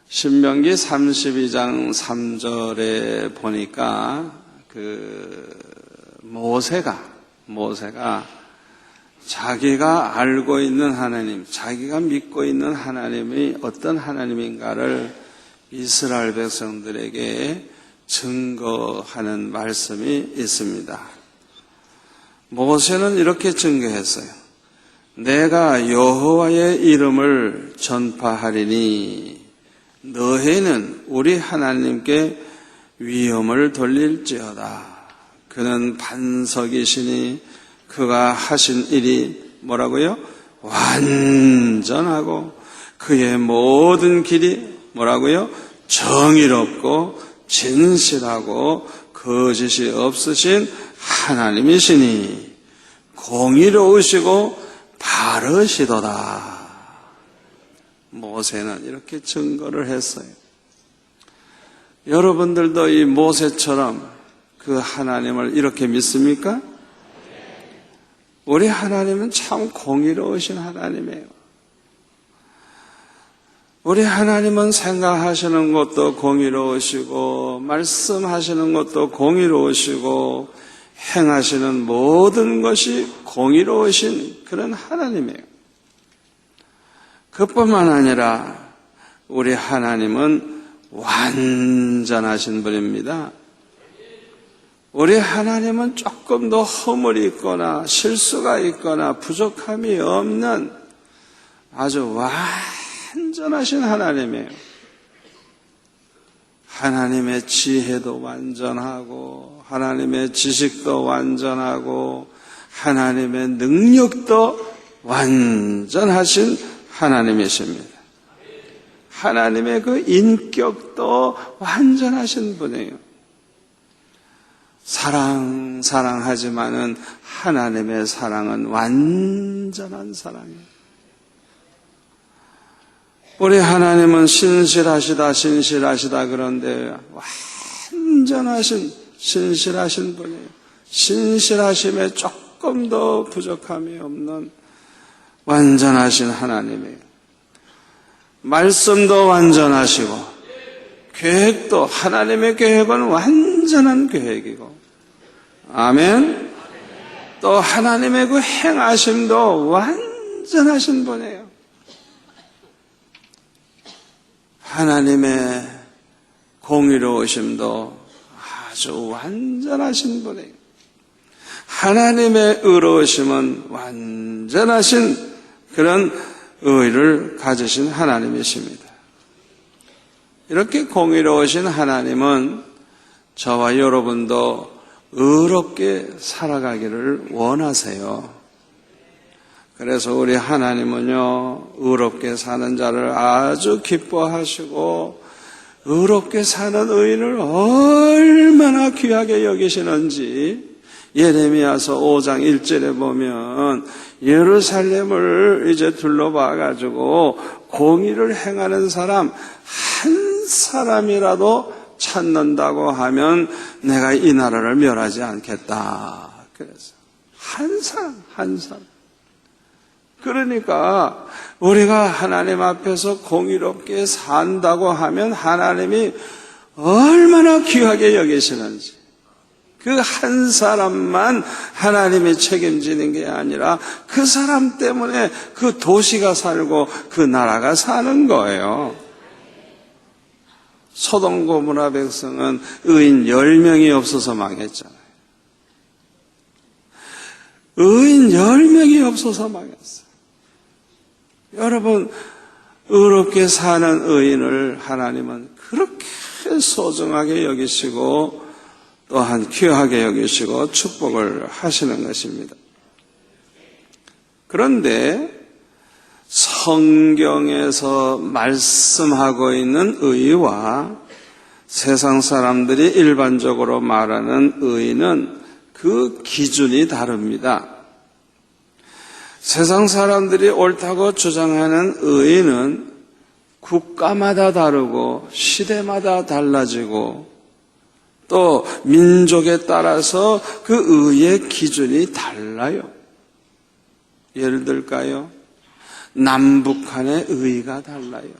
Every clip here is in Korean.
신명기 32장 3절에 보니까 모세가 자기가 알고 있는 하나님, 자기가 믿고 있는 하나님이 어떤 하나님인가를 이스라엘 백성들에게 증거하는 말씀이 있습니다. 모세는 이렇게 증거했어요. 내가 여호와의 이름을 전파하리니 너희는 우리 하나님께 위엄을 돌릴지어다. 그는 반석이시니 그가 하신 일이 뭐라고요? 완전하고 그의 모든 길이 뭐라고요? 정의롭고 진실하고 거짓이 없으신 하나님이시니 공의로우시고 바르시도다. 모세는 이렇게 증거를 했어요. 여러분들도 이 모세처럼 그 하나님을 이렇게 믿습니까? 우리 하나님은 참 공의로우신 하나님이에요. 우리 하나님은 생각하시는 것도 공의로우시고 말씀하시는 것도 공의로우시고 행하시는 모든 것이 공의로우신 그런 하나님이에요. 그뿐만 아니라 우리 하나님은 완전하신 분입니다. 우리 하나님은 조금도 허물이 있거나 실수가 있거나 부족함이 없는 아주 완전하신 하나님이에요. 하나님의 지혜도 완전하고 하나님의 지식도 완전하고 하나님의 능력도 완전하신 하나님이십니다. 하나님의 그 인격도 완전하신 분이에요. 사랑하지만은 하나님의 사랑은 완전한 사랑이에요. 우리 하나님은 신실하시다 그런데 완전하신 신실하신 분이에요. 신실하심에 조금도 부족함이 없는 완전하신 하나님이에요. 말씀도 완전하시고 계획도 하나님의 계획은 완전한 계획이고 아멘. 또 하나님의 그 행하심도 완전하신 분이에요. 하나님의 공의로우심도 아주 완전하신 분이에요. 하나님의 의로우심은 완전하신 그런 의를 가지신 하나님이십니다. 이렇게 공의로우신 하나님은 저와 여러분도 의롭게 살아가기를 원하세요. 그래서 우리 하나님은요, 의롭게 사는 자를 아주 기뻐하시고 의롭게 사는 의인을 얼마나 귀하게 여기시는지 예레미야서 5장 1절에 보면 예루살렘을 이제 둘러봐가지고 공의를 행하는 사람 한 사람이라도 찾는다고 하면 내가 이 나라를 멸하지 않겠다. 그래서 한 사람. 그러니까 우리가 하나님 앞에서 공의롭게 산다고 하면 하나님이 얼마나 귀하게 여기시는지 그 한 사람만 하나님이 책임지는 게 아니라 그 사람 때문에 그 도시가 살고 그 나라가 사는 거예요. 소돔 고모라 백성은 의인 10명이 없어서 망했잖아요. 의인 10명이 없어서 망했어요. 여러분, 의롭게 사는 의인을 하나님은 그렇게 소중하게 여기시고 또한 귀하게 여기시고 축복을 하시는 것입니다. 그런데 성경에서 말씀하고 있는 의와 세상 사람들이 일반적으로 말하는 의는 그 기준이 다릅니다. 세상 사람들이 옳다고 주장하는 의는 국가마다 다르고 시대마다 달라지고 또 민족에 따라서 그 의의 기준이 달라요. 예를 들까요? 남북한의 의가 달라요.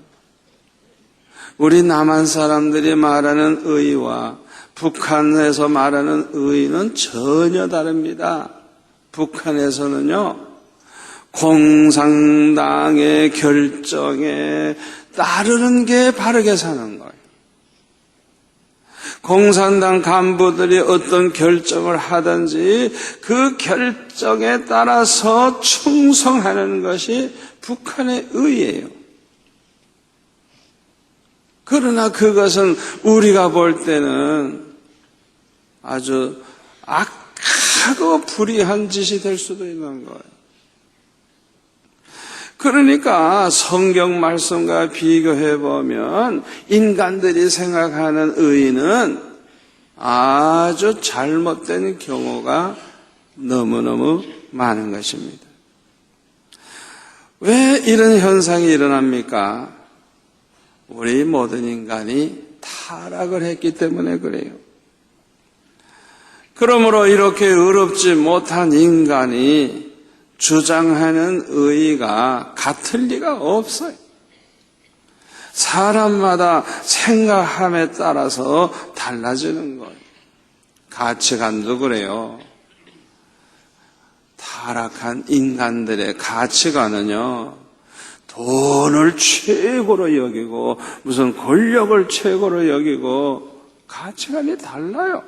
우리 남한 사람들이 말하는 의와 북한에서 말하는 의는 전혀 다릅니다. 북한에서는요, 공산당의 결정에 따르는 게 바르게 사는 거예요. 공산당 간부들이 어떤 결정을 하든지 그 결정에 따라서 충성하는 것이 북한의 의예요. 그러나 그것은 우리가 볼 때는 아주 악하고 불의한 짓이 될 수도 있는 거예요. 그러니까 성경 말씀과 비교해 보면 인간들이 생각하는 의는 아주 잘못된 경우가 너무너무 많은 것입니다. 왜 이런 현상이 일어납니까? 우리 모든 인간이 타락을 했기 때문에 그래요. 그러므로 이렇게 의롭지 못한 인간이 주장하는 의의가 같을 리가 없어요. 사람마다 생각함에 따라서 달라지는 거예요. 가치관도 그래요. 타락한 인간들의 가치관은요, 돈을 최고로 여기고 무슨 권력을 최고로 여기고 가치관이 달라요.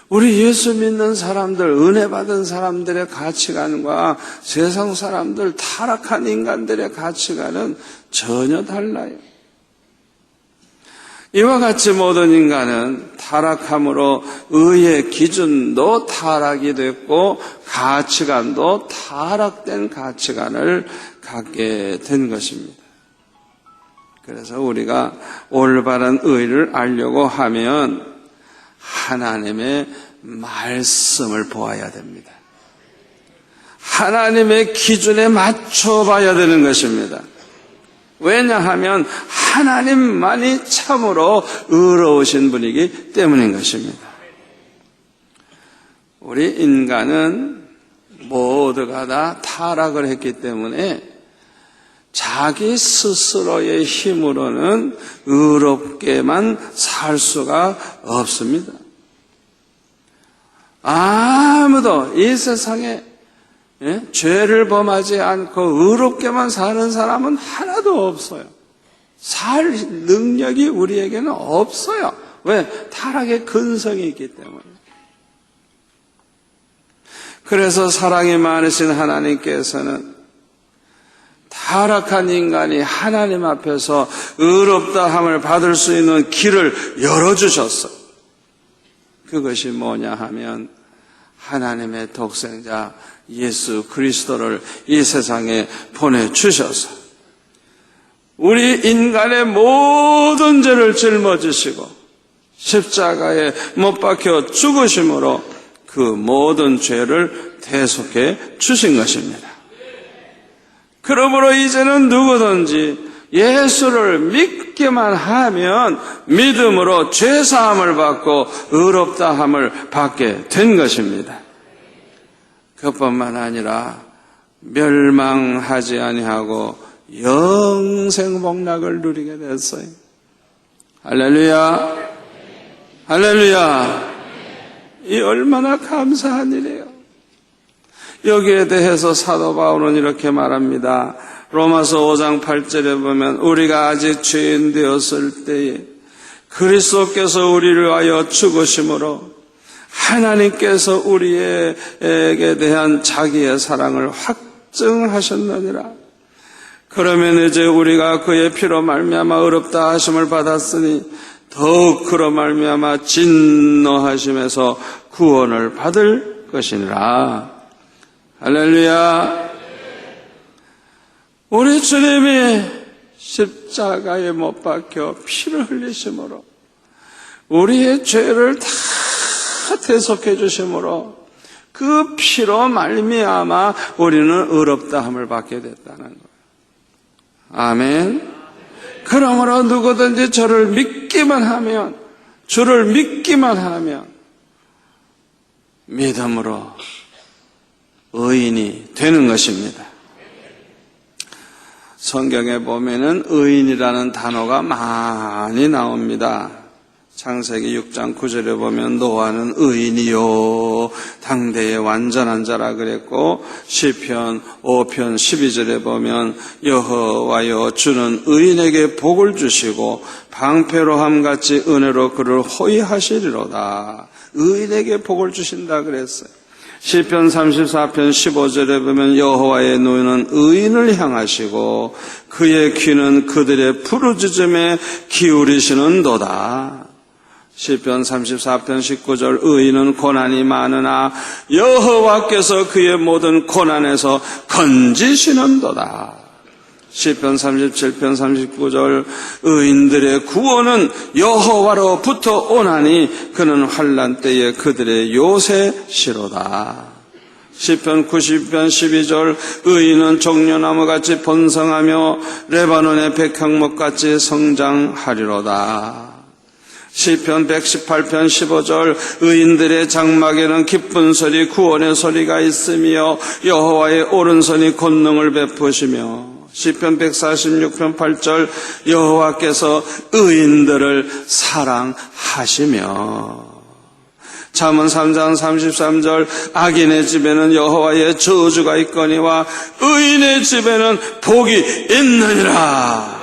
우리 예수 믿는 사람들, 은혜 받은 사람들의 가치관과 세상 사람들, 타락한 인간들의 가치관은 전혀 달라요. 이와 같이 모든 인간은 타락함으로 의의 기준도 타락이 됐고 가치관도 타락된 가치관을 갖게 된 것입니다. 그래서 우리가 올바른 의를 알려고 하면 하나님의 말씀을 보아야 됩니다. 하나님의 기준에 맞춰봐야 되는 것입니다. 왜냐하면 하나님만이 참으로 의로우신 분이기 때문인 것입니다. 우리 인간은 모두가 다 타락을 했기 때문에 자기 스스로의 힘으로는 의롭게만 살 수가 없습니다. 아무도 이 세상에 죄를 범하지 않고 의롭게만 사는 사람은 하나도 없어요. 살 능력이 우리에게는 없어요. 왜? 타락의 근성이 있기 때문에. 그래서 사랑이 많으신 하나님께서는 타락한 인간이 하나님 앞에서 의롭다함을 받을 수 있는 길을 열어주셨어요. 그것이 뭐냐 하면 하나님의 독생자 예수 그리스도를 이 세상에 보내주셔서 우리 인간의 모든 죄를 짊어지시고 십자가에 못 박혀 죽으심으로 그 모든 죄를 대속해 주신 것입니다. 그러므로 이제는 누구든지 예수를 믿기만 하면 믿음으로 죄사함을 받고 의롭다함을 받게 된 것입니다. 그뿐만 아니라 멸망하지 아니하고 영생복락을 누리게 됐어요. 할렐루야, 할렐루야. 이 얼마나 감사한 일이에요. 여기에 대해서 사도 바울은 이렇게 말합니다. 로마서 5장 8절에 보면 우리가 아직 죄인 되었을 때에 그리스도께서 우리를 위하여 죽으심으로 하나님께서 우리에게 대한 자기의 사랑을 확증하셨느니라. 그러면 이제 우리가 그의 피로 말미암아 의롭다 하심을 받았으니 더욱 그로 말미암아 진노하심에서 구원을 받을 것이니라. 할렐루야. 우리 주님이 십자가에 못 박혀 피를 흘리심으로 우리의 죄를 다 대속해 주심으로 그 피로 말미암아 우리는 의롭다함을 받게 됐다는 거예요. 아멘. 그러므로 누구든지 저를 믿기만 하면, 주를 믿기만 하면 믿음으로 의인이 되는 것입니다. 성경에 보면은 의인이라는 단어가 많이 나옵니다. 창세기 6장 9절에 보면 노아는 의인이요 당대의 완전한 자라 그랬고, 시편 5편 12절에 보면 여호와여 주는 의인에게 복을 주시고 방패로함같이 은혜로 그를 호위하시리로다. 의인에게 복을 주신다 그랬어요. 시편 34편 15절에 보면 여호와의 눈은 의인을 향하시고 그의 귀는 그들의 부르짖음에 기울이시는도다. 시편 34편 19절 의인은 고난이 많으나 여호와께서 그의 모든 고난에서 건지시는도다. 시편 37편 39절 의인들의 구원은 여호와로부터 오나니 그는 환난 때에 그들의 요새시로다. 시편 90편 12절 의인은 종려나무같이 번성하며 레바논의 백향목같이 성장하리로다. 시편 118편 15절 의인들의 장막에는 기쁜 소리 구원의 소리가 있으며 여호와의 오른손이 권능을 베푸시며, 시편 146편 8절 여호와께서 의인들을 사랑하시며, 잠언 3장 33절 악인의 집에는 여호와의 저주가 있거니와 의인의 집에는 복이 있느니라.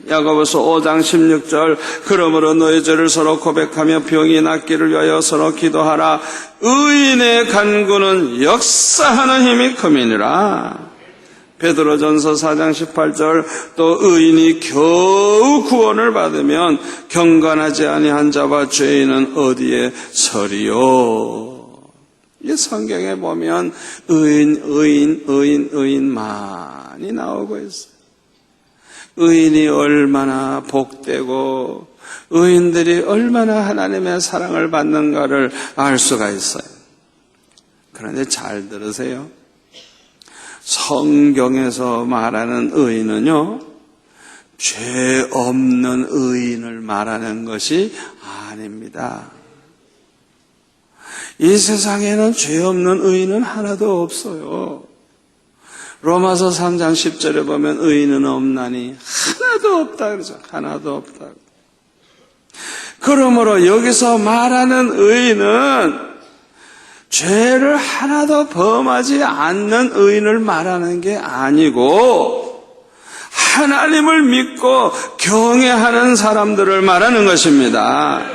야고보서 5장 16절 그러므로 너희 죄를 서로 고백하며 병이 낫기를 위하여 서로 기도하라. 의인의 간구는 역사하는 힘이 큼이니라. 베드로전서 4장 18절 또 의인이 겨우 구원을 받으면 경건하지 아니한 자와 죄인은 어디에 서리요. 이 성경에 보면 의인 많이 나오고 있어요. 의인이 얼마나 복되고 의인들이 얼마나 하나님의 사랑을 받는가를 알 수가 있어요. 그런데 잘 들으세요. 성경에서 말하는 의인은요, 죄 없는 의인을 말하는 것이 아닙니다. 이 세상에는 죄 없는 의인은 하나도 없어요. 로마서 3장 10절에 보면 의인은 없나니 하나도 없다 그러죠. 하나도 없다. 그러므로 여기서 말하는 의인은 죄를 하나도 범하지 않는 의인을 말하는 게 아니고 하나님을 믿고 경외하는 사람들을 말하는 것입니다.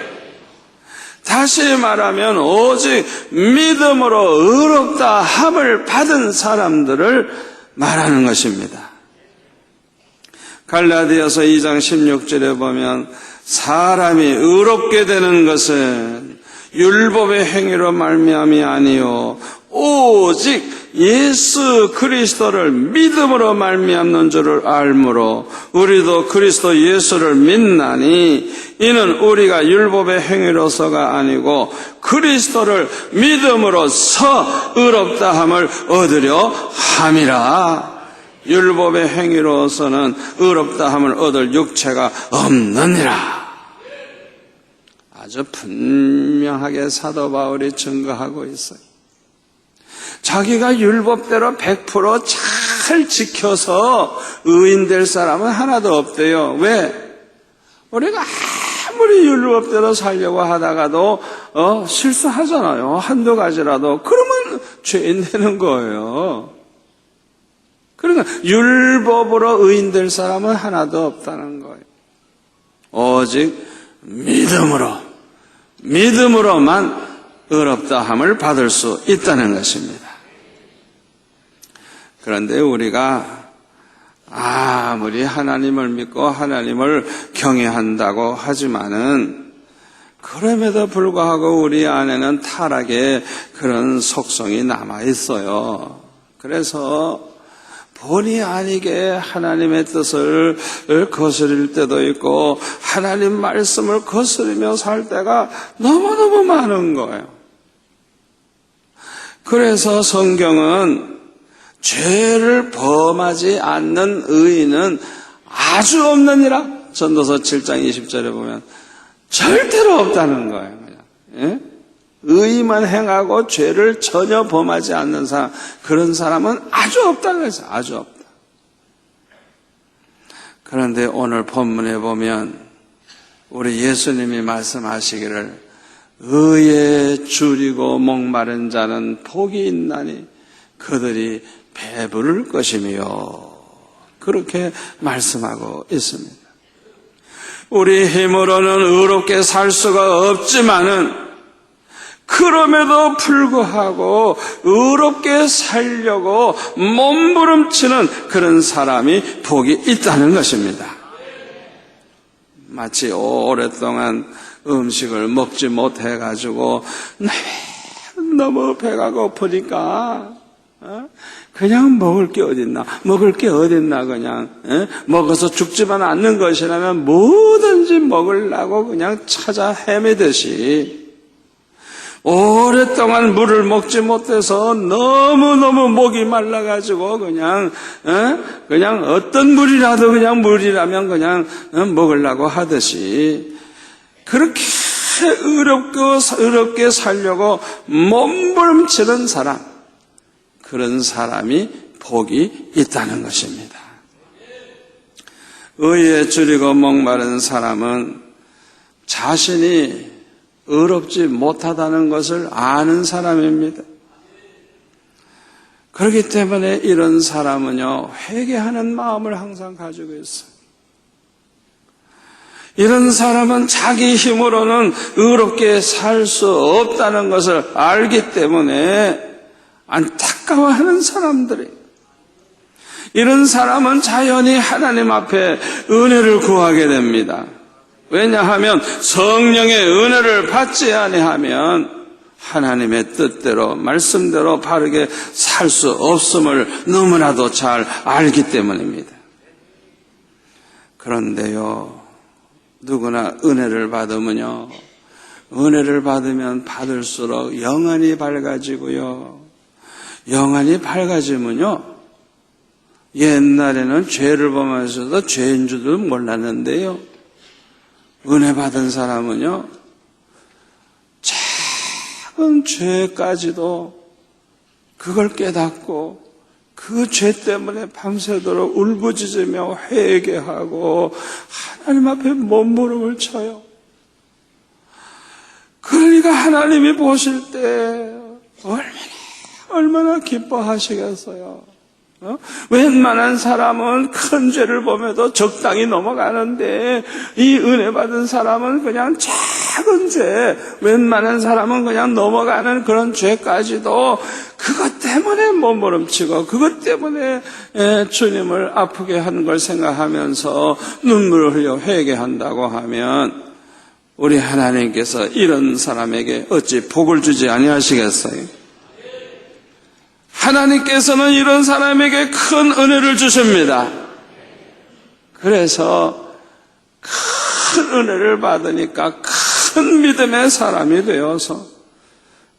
다시 말하면 오직 믿음으로 의롭다 함을 받은 사람들을 말하는 것입니다. 갈라디아서 2장 16절에 보면 사람이 의롭게 되는 것은 율법의 행위로 말미암이 아니요 오직 예수 그리스도를 믿음으로 말미암는 줄을 알므로 우리도 그리스도 예수를 믿나니 이는 우리가 율법의 행위로서가 아니고 그리스도를 믿음으로서 의롭다함을 얻으려 함이라. 율법의 행위로서는 의롭다함을 얻을 육체가 없느니라. 아주 분명하게 사도 바울이 증거하고 있어요. 자기가 율법대로 100% 잘 지켜서 의인 될 사람은 하나도 없대요. 왜? 우리가 아무리 율법대로 살려고 하다가도 실수하잖아요. 한두 가지라도. 그러면 죄인 되는 거예요. 그러니까 율법으로 의인 될 사람은 하나도 없다는 거예요. 오직 믿음으로만 의롭다함을 받을 수 있다는 것입니다. 그런데 우리가 아무리 하나님을 믿고 하나님을 경외한다고 하지만은 그럼에도 불구하고 우리 안에는 타락의 그런 속성이 남아 있어요. 그래서 본의 아니게 하나님의 뜻을 거스릴 때도 있고 하나님 말씀을 거스리며 살 때가 너무너무 많은 거예요. 그래서 성경은 죄를 범하지 않는 의인은 아주 없느니라. 전도서 7장 20절에 보면 절대로 없다는 거예요. 예? 의만 행하고 죄를 전혀 범하지 않는 사람, 그런 사람은 아주 없다는 거죠. 아주 없다. 그런데 오늘 본문에 보면 우리 예수님이 말씀하시기를 의에 줄이고 목마른 자는 복이 있나니 그들이 배부를 것이며 그렇게 말씀하고 있습니다. 우리 힘으로는 의롭게 살 수가 없지만은 그럼에도 불구하고 의롭게 살려고 몸부림치는 그런 사람이 복이 있다는 것입니다. 마치 오랫동안 음식을 먹지 못해가지고 너무 배가 고프니까 그냥 먹을 게 어딨나 그냥 먹어서 죽지만 않는 것이라면 뭐든지 먹으려고 그냥 찾아 헤매듯이 오랫동안 물을 먹지 못해서 너무너무 목이 말라가지고 그냥 어떤 물이라도 그냥 물이라면 그냥 먹으려고 하듯이 그렇게 의롭게 살려고 몸부림치는 사람, 그런 사람이 복이 있다는 것입니다. 의에 줄이고 목마른 사람은 자신이 의롭지 못하다는 것을 아는 사람입니다. 그렇기 때문에 이런 사람은요, 회개하는 마음을 항상 가지고 있어요. 이런 사람은 자기 힘으로는 의롭게 살 수 없다는 것을 알기 때문에 안타까워하는 사람들이에요. 이런 사람은 자연히 하나님 앞에 은혜를 구하게 됩니다. 왜냐하면 성령의 은혜를 받지 아니하면 하나님의 뜻대로 말씀대로 바르게 살 수 없음을 너무나도 잘 알기 때문입니다. 그런데요, 누구나 은혜를 받으면요, 은혜를 받으면 받을수록 영안이 밝아지고요, 영안이 밝아지면요, 옛날에는 죄를 범하면서도 죄인 줄도 몰랐는데요, 은혜 받은 사람은요, 작은 죄까지도 그걸 깨닫고 그 죄 때문에 밤새도록 울부짖으며 회개하고 하나님 앞에 몸부림을 쳐요. 그러니까 하나님이 보실 때 얼마나 기뻐하시겠어요. 웬만한 사람은 큰 죄를 범해도 적당히 넘어가는데 이 은혜 받은 사람은 그냥 작은 죄, 웬만한 사람은 그냥 넘어가는 그런 죄까지도 그것 때문에 몸부림치고 그것 때문에 주님을 아프게 하는 걸 생각하면서 눈물을 흘려 회개한다고 하면 우리 하나님께서 이런 사람에게 어찌 복을 주지 아니하시겠어요? 하나님께서는 이런 사람에게 큰 은혜를 주십니다. 그래서 큰 은혜를 받으니까 큰 믿음의 사람이 되어서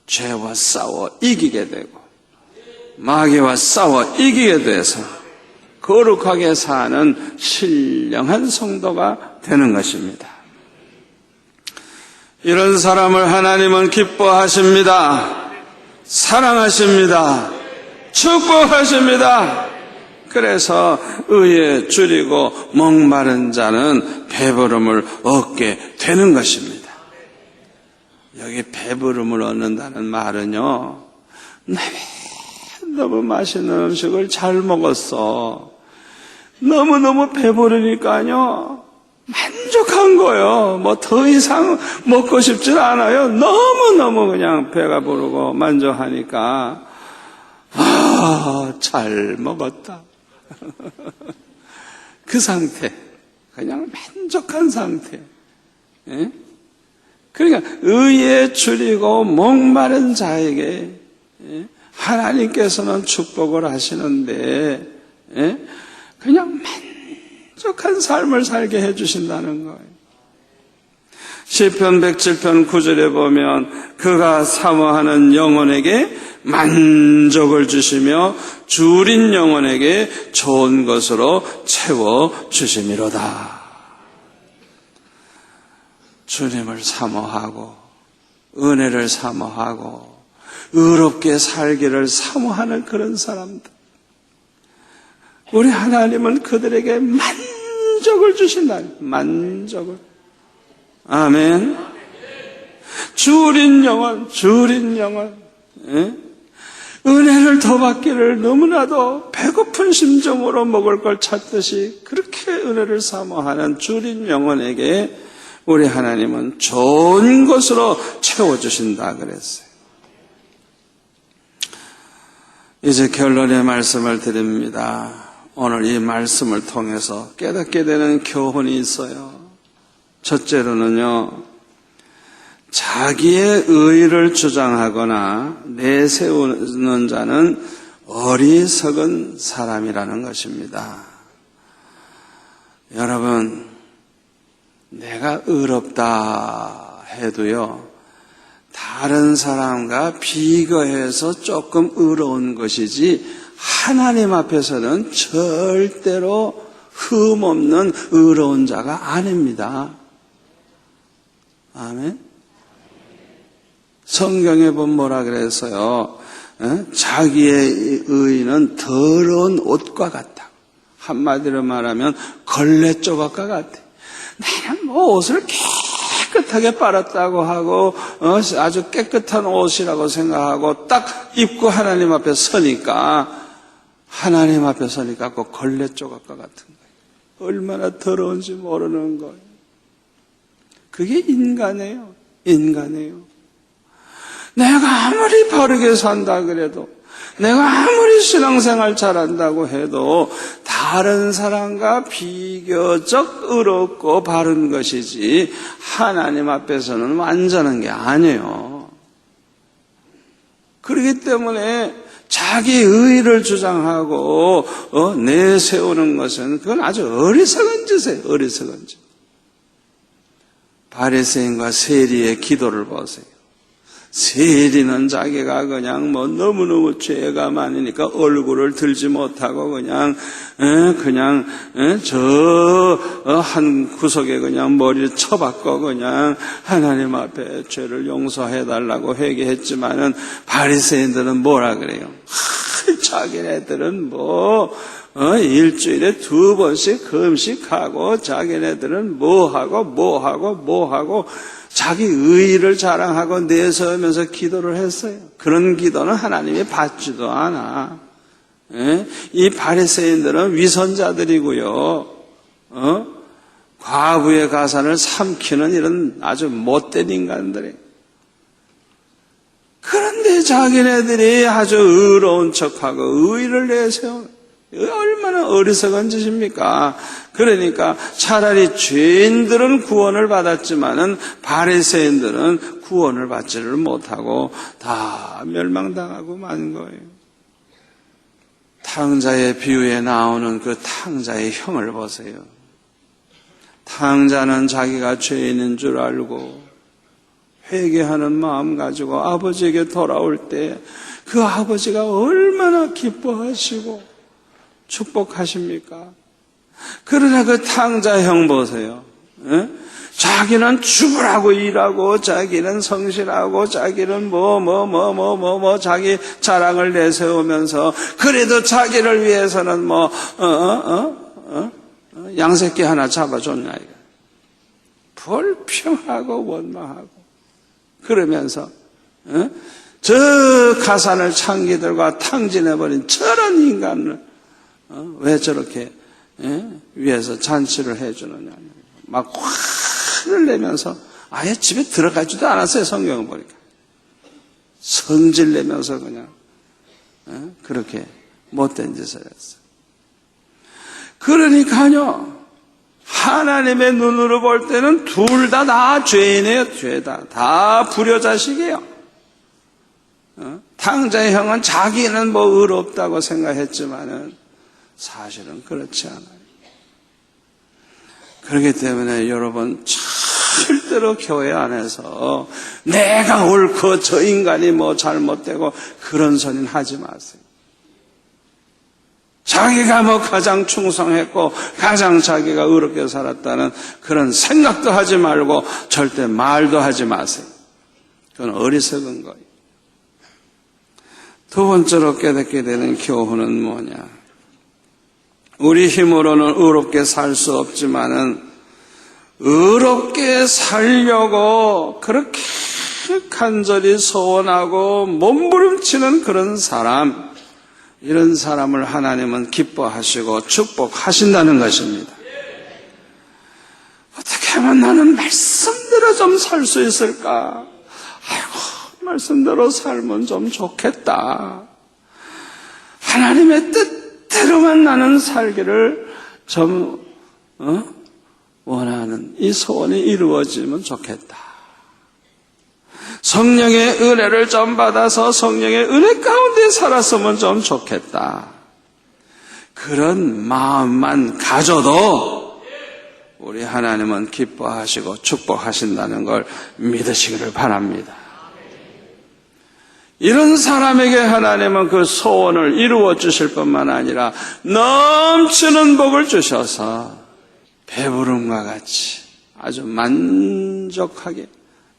죄와 싸워 이기게 되고 마귀와 싸워 이기게 돼서 거룩하게 사는 신령한 성도가 되는 것입니다. 이런 사람을 하나님은 기뻐하십니다. 사랑하십니다. 축복하십니다. 그래서 의에 줄이고 목마른 자는 배부름을 얻게 되는 것입니다. 여기 배부름을 얻는다는 말은요, 너무 맛있는 음식을 잘 먹었어. 너무너무 배부르니까요, 만족한 거예요. 뭐 더 이상 먹고 싶진 않아요. 너무너무 그냥 배가 부르고 만족하니까 잘 먹었다. 그 상태, 그냥 만족한 상태. 예? 그러니까 의에 줄이고 목마른 자에게 하나님께서는 축복을 하시는데 그냥 만족한 삶을 살게 해주신다는 거예요. 시편 107편 9절에 보면 그가 사모하는 영혼에게 만족을 주시며 줄인 영혼에게 좋은 것으로 채워주심이로다. 주님을 사모하고 은혜를 사모하고 의롭게 살기를 사모하는 그런 사람들, 우리 하나님은 그들에게 만족을 주신다. 만족을. 아멘. 주린 영혼. 예? 은혜를 더 받기를 너무나도 배고픈 심정으로 먹을 걸 찾듯이 그렇게 은혜를 사모하는 주린 영혼에게 우리 하나님은 좋은 것으로 채워주신다 그랬어요. 이제 결론의 말씀을 드립니다. 오늘 이 말씀을 통해서 깨닫게 되는 교훈이 있어요. 첫째로는요, 자기의 의의를 주장하거나 내세우는 자는 어리석은 사람이라는 것입니다. 여러분, 내가 의롭다 해도요, 다른 사람과 비교해서 조금 의로운 것이지 하나님 앞에서는 절대로 흠없는 의로운 자가 아닙니다. 아멘. 성경에 보면 뭐라 그랬어요? 자기의 의는 더러운 옷과 같다. 한마디로 말하면 걸레 조각과 같아. 나는 뭐 옷을 깨끗하게 빨았다고 하고 아주 깨끗한 옷이라고 생각하고 딱 입고 하나님 앞에 서니까 꼭 걸레 조각과 같은 거예요. 얼마나 더러운지 모르는 거예요. 그게 인간이에요. 내가 아무리 바르게 산다 그래도, 내가 아무리 신앙생활 잘한다고 해도 다른 사람과 비교적 의롭고 바른 것이지 하나님 앞에서는 완전한 게 아니에요. 그렇기 때문에 자기 의의를 주장하고 내세우는 것은 그건 아주 어리석은 짓이에요. 어리석은 짓. 바리새인과 세리의 기도를 보세요. 세리는 자기가 그냥 너무너무 죄가 많으니까 얼굴을 들지 못하고 그냥 저 한 구석에 그냥 머리를 쳐박고 그냥 하나님 앞에 죄를 용서해 달라고 회개했지만은 바리새인들은 뭐라 그래요? 자기네들은 일주일에 2번씩 금식하고 자기네들은 뭐하고 자기 의의를 자랑하고 내세우면서 기도를 했어요. 그런 기도는 하나님이 받지도 않아. 이 바리새인들은 위선자들이고요. 과부의 가산을 삼키는 이런 아주 못된 인간들이에요. 그런데 자기네들이 아주 의로운 척하고 의의를 내세우는, 얼마나 어리석은 짓입니까? 그러니까 차라리 죄인들은 구원을 받았지만은 바리새인들은 구원을 받지를 못하고 다 멸망당하고 만 거예요. 탕자의 비유에 나오는 그 탕자의 형을 보세요. 탕자는 자기가 죄인인 줄 알고 회개하는 마음 가지고 아버지에게 돌아올 때 그 아버지가 얼마나 기뻐하시고 축복하십니까? 그러나 그 탕자 형 보세요. 자기는 죽으라고 일하고 자기는 성실하고 자기는 자기 자랑을 내세우면서 그래도 자기를 위해서는 양새끼 하나 잡아줬냐 이거. 불평하고 원망하고 그러면서 저 가산을 창기들과 탕진해버린 저런 인간을 왜 저렇게 위해서 잔치를 해주느냐. 막 화를 내면서 아예 집에 들어가지도 않았어요. 성경을 보니까. 성질 내면서 그냥 그렇게 못된 짓을 했어요. 그러니까요. 하나님의 눈으로 볼 때는 둘 다 죄인이에요. 죄다. 다 불효자식이에요. 탕자의 형은 자기는 의롭다고 생각했지만은 사실은 그렇지 않아요. 그렇기 때문에 여러분 절대로 교회 안에서 내가 옳고 저 인간이 잘못되고 그런 소리는 하지 마세요. 자기가 가장 충성했고 가장 자기가 의롭게 살았다는 그런 생각도 하지 말고 절대 말도 하지 마세요. 그건 어리석은 거예요. 두 번째로 깨닫게 되는 교훈은 뭐냐? 우리 힘으로는 의롭게 살 수 없지만은 의롭게 살려고 그렇게 간절히 소원하고 몸부림치는 그런 사람, 이런 사람을 하나님은 기뻐하시고 축복하신다는 것입니다. 어떻게 하면 나는 말씀대로 좀 살 수 있을까? 아이고, 말씀대로 살면 좀 좋겠다. 하나님의 뜻대로만 나는 살기를 좀 원하는 이 소원이 이루어지면 좋겠다. 성령의 은혜를 좀 받아서 성령의 은혜 가운데 살았으면 좀 좋겠다. 그런 마음만 가져도 우리 하나님은 기뻐하시고 축복하신다는 걸 믿으시기를 바랍니다. 이런 사람에게 하나님은 그 소원을 이루어 주실 뿐만 아니라 넘치는 복을 주셔서 배부름과 같이 아주 만족하게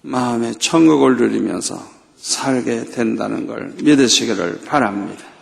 마음의 천국을 누리면서 살게 된다는 걸 믿으시기를 바랍니다.